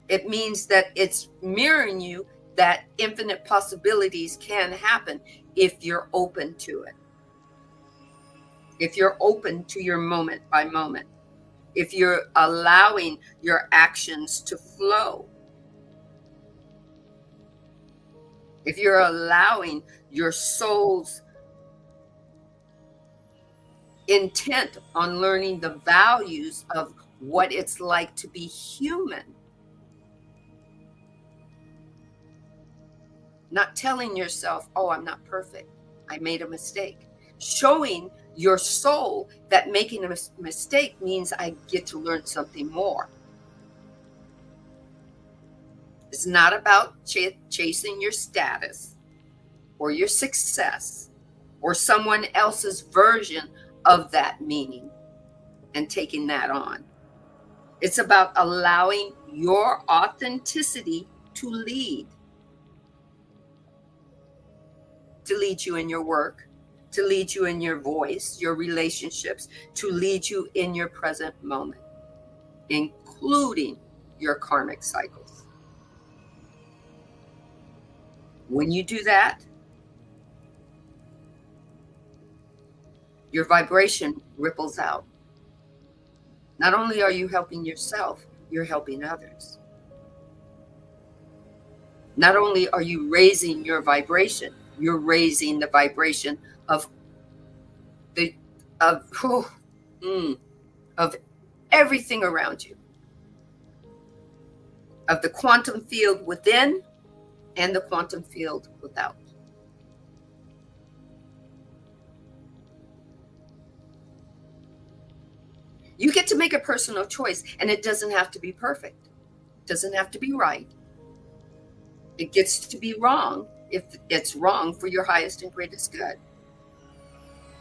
It means that it's mirroring you that infinite possibilities can happen if you're open to it. If you're open to your moment by moment. If you're allowing your actions to flow. If you're allowing your soul's intent on learning the values of what it's like to be human. Not telling yourself, oh, I'm not perfect. I made a mistake. Showing your soul that making a mistake means I get to learn something more. It's not about chasing your status or your success or someone else's version of that meaning and taking that on. It's about allowing your authenticity to lead you in your work, to lead you in your voice, your relationships, to lead you in your present moment, including your karmic cycles. When you do that, your vibration ripples out. Not only are you helping yourself, you're helping others. Not only are you raising your vibration, you're raising the vibration of everything around you, of the quantum field within and the quantum field without. You get to make a personal choice, and it doesn't have to be perfect. It doesn't have to be right. It gets to be wrong if it's wrong for your highest and greatest good,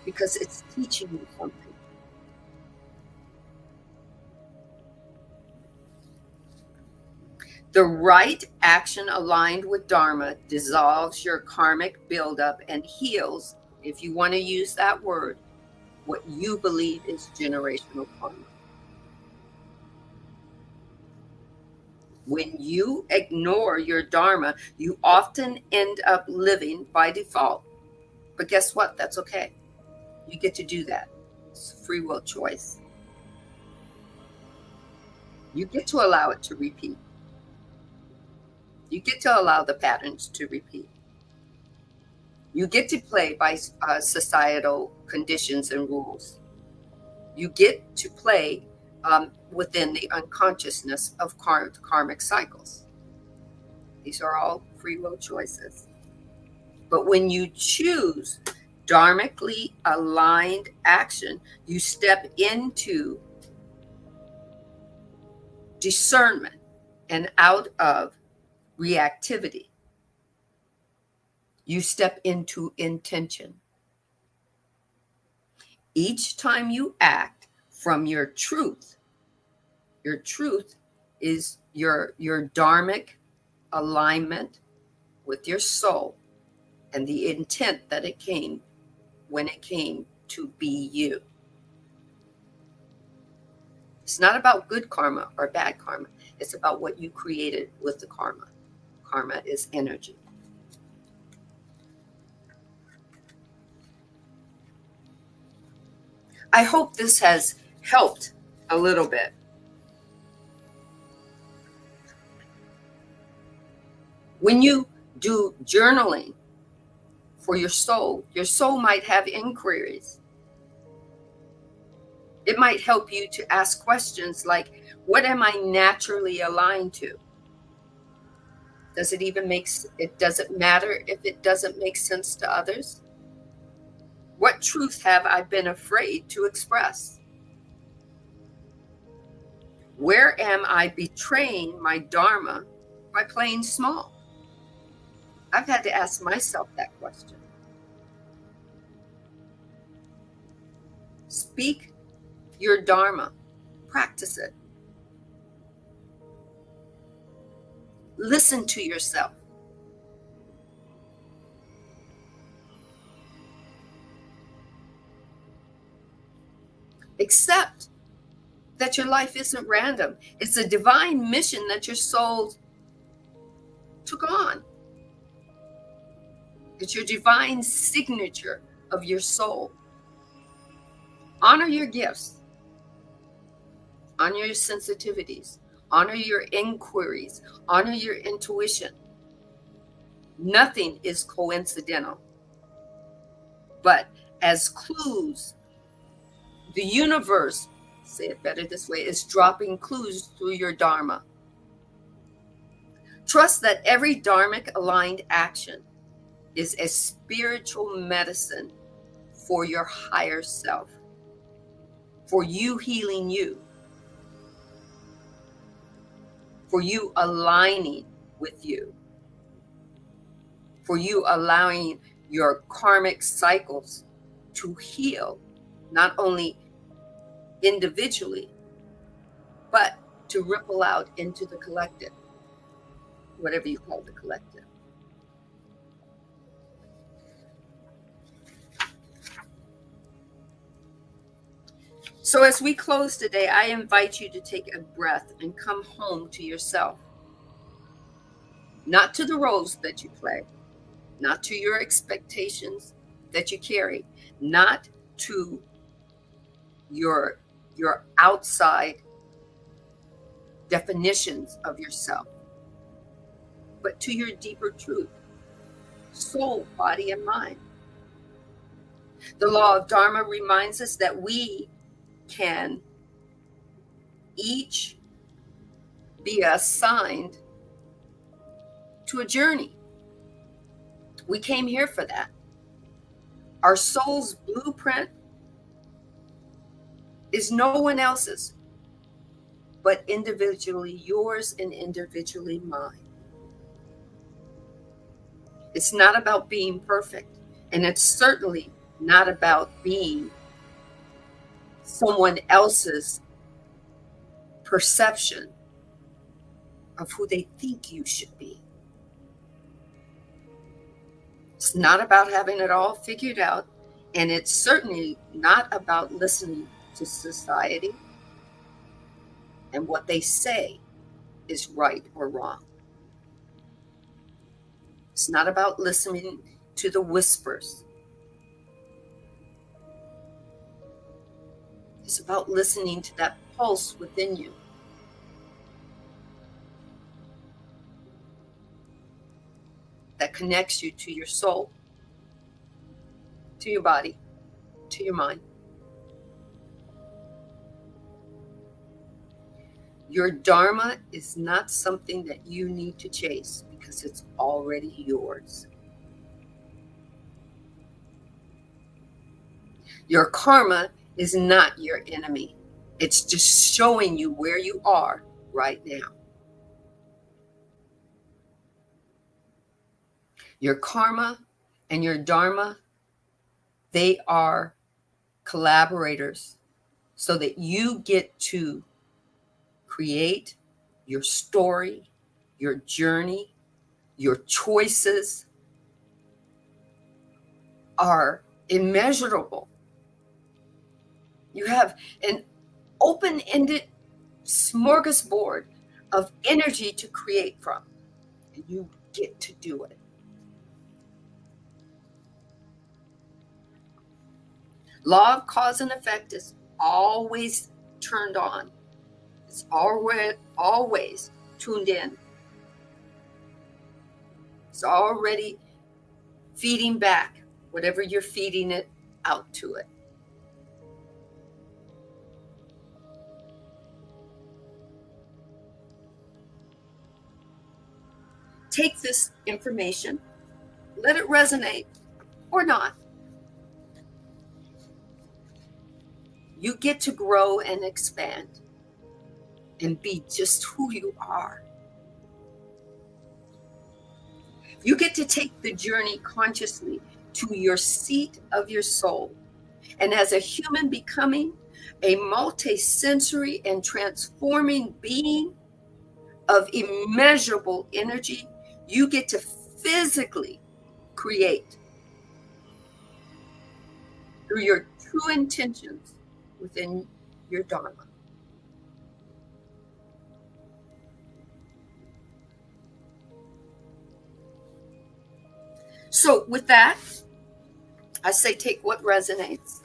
because it's teaching you something. The right action aligned with Dharma dissolves your karmic buildup and heals, if you want to use that word, what you believe is generational karma. When you ignore your Dharma, you often end up living by default. But guess what? That's okay. You get to do that. It's a free will choice. You get to allow it to repeat. You get to allow the patterns to repeat. You get to play by societal conditions and rules. You get to play within the unconsciousness of karmic cycles. These are all free will choices. But when you choose dharmically aligned action, you step into discernment and out of reactivity. You step into intention. Each time you act from your truth is your dharmic alignment with your soul and the intent that it came when it came to be you. It's not about good karma or bad karma. It's about what you created with the karma. Karma is energy. I hope this has helped a little bit. When you do journaling for your soul might have inquiries. It might help you to ask questions like, what am I naturally aligned to? Does it matter if it doesn't make sense to others? What truth have I been afraid to express? Where am I betraying my Dharma by playing small? I've had to ask myself that question. Speak your Dharma. Practice it. Listen to yourself. Accept that your life isn't random. It's a divine mission that your soul took on. It's your divine signature of your soul. Honor your gifts. Honor your sensitivities. Honor your inquiries. Honor your intuition. Nothing is coincidental. But as clues, the universe, say it better this way, is dropping clues through your Dharma. Trust that every dharmic aligned action is a spiritual medicine for your higher self, for you healing you, for you aligning with you, for you allowing your karmic cycles to heal, not only individually, but to ripple out into the collective, whatever you call the collective. So as we close today, I invite you to take a breath and come home to yourself. Not to the roles that you play, not to your expectations that you carry, not to your outside definitions of yourself, but to your deeper truth, soul, body, and mind. The law of Dharma reminds us that we can each be assigned to a journey. We came here for that. Our soul's blueprint is no one else's, but individually yours and individually mine. It's not about being perfect, and it's certainly not about being someone else's perception of who they think you should be. It's not about having it all figured out, and it's certainly not about listening to society and what they say is right or wrong. It's not about listening to the whispers. It's about listening to that pulse within you. That connects you to your soul, to your body, to your mind. Your Dharma is not something that you need to chase because it's already yours. Your karma is not your enemy. It's just showing you where you are right now. Your karma and your Dharma, they are collaborators so that you get to create your story, your journey, your choices are immeasurable. You have an open-ended smorgasbord of energy to create from, and you get to do it. Law of cause and effect is always turned on. It's always tuned in. It's already feeding back whatever you're feeding it out to it. Take this information, let it resonate or not. You get to grow and expand and be just who you are. You get to take the journey consciously to your seat of your soul. And as a human becoming a multi-sensory and transforming being of immeasurable energy, you get to physically create through your true intentions within your Dharma. So with that, I say take what resonates,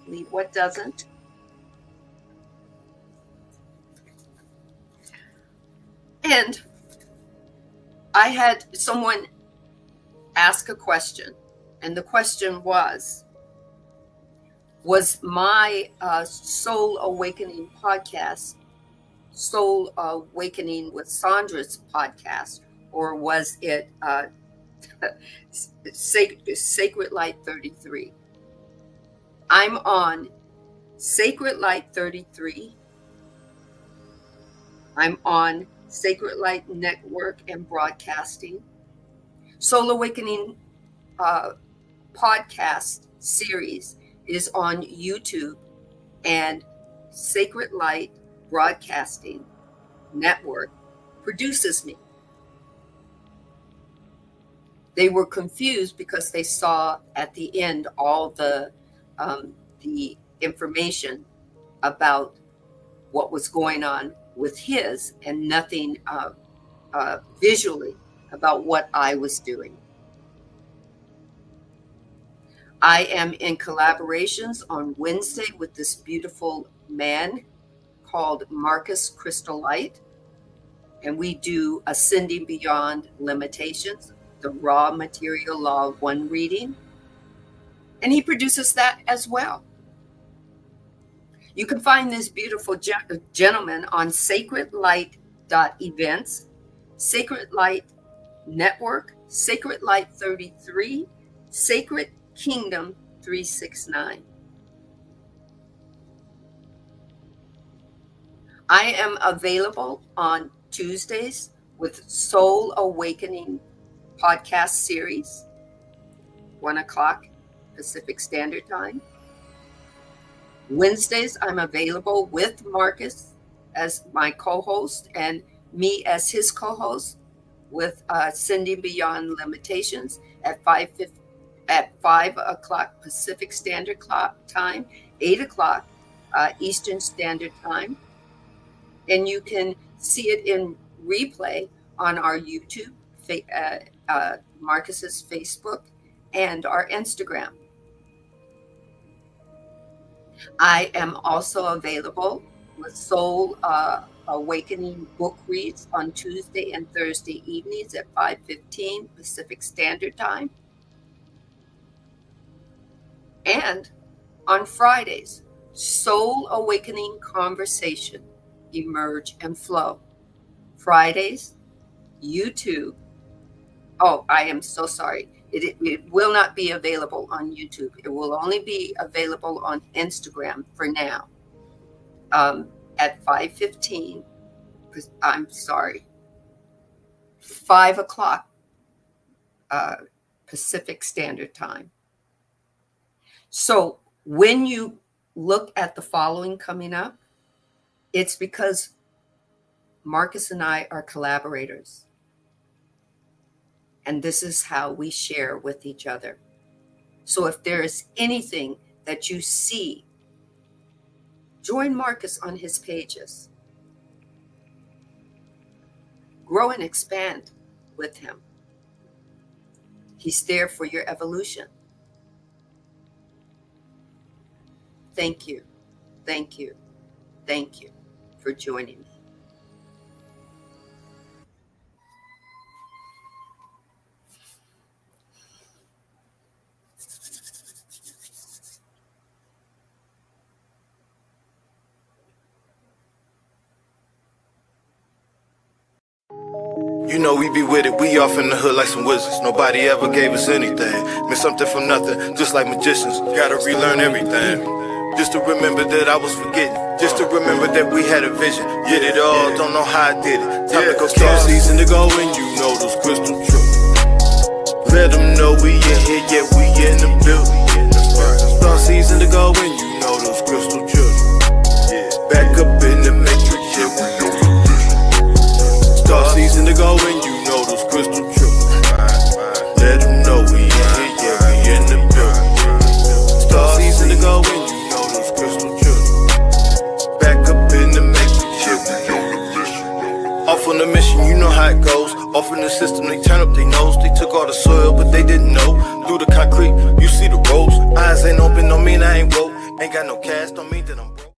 leave what doesn't. And I had someone ask a question, and the question was my Soul Awakening podcast, Soul Awakening with Sandra's podcast, or was it Sacred Light 33? I'm on Sacred Light 33. I'm on Sacred Light Network and Broadcasting. Soul Awakening podcast series is on YouTube, and Sacred Light Broadcasting Network produces me. They were confused because they saw at the end all the information about what was going on with his, and nothing visually about what I was doing. I am in collaborations on Wednesday with this beautiful man called Marcus Crystal Light, and we do Ascending Beyond Limitations, the Raw Material Law of One reading, and he produces that as well. You can find this beautiful gentleman on sacredlight.events, Sacred Light Network, Sacred Light 33, Sacred Kingdom 369. I am available on Tuesdays with Soul Awakening podcast series, 1 o'clock Pacific Standard Time. Wednesdays, I'm available with Marcus as my co-host and me as his co-host with Ascending Beyond Limitations at 5 o'clock Pacific Standard Time, 8 o'clock Eastern Standard Time. And you can see it in replay on our YouTube, Marcus's Facebook, and our Instagram. I am also available with Soul Awakening book reads on Tuesday and Thursday evenings at 5:15 Pacific Standard Time. And on Fridays, Soul Awakening Conversation, Emerge and Flow. Fridays, YouTube. Oh, I am so sorry. It will not be available on YouTube. It will only be available on Instagram for now. At 5:15, I'm sorry, 5 o'clock Pacific Standard Time. So when you look at the following coming up, it's because Marcus and I are collaborators. And this is how we share with each other. So if there is anything that you see, join Marcus on his pages. Grow and expand with him. He's there for your evolution. Thank you, thank you, thank you for joining me.
You know we be with it, we off in the hood like some wizards. Nobody ever gave us anything. Missed something from nothing, just like magicians. Gotta relearn everything. Just to remember that I was forgetting. Just to remember that we had a vision. Did it all, don't know how I did it. Time to go start season to go and you know those crystal truths. Let them know we in here, yeah, we in the building. Start season to go and you know those crystal truths. Back up in the matrix, yeah, we know. Start season to go and you know those crystal truths. Let them know we in here, yeah, we in the building. Start season to go and you know those crystal truths. Back up in the matrix, yeah, we know. Off on the mission, you know how it goes. Off in the system, they turn up their nose. They took all the soil, but they didn't know. Through the concrete, you see the roads. Eyes ain't open, don't mean I ain't woke. Ain't got no cash, don't mean that I'm broke.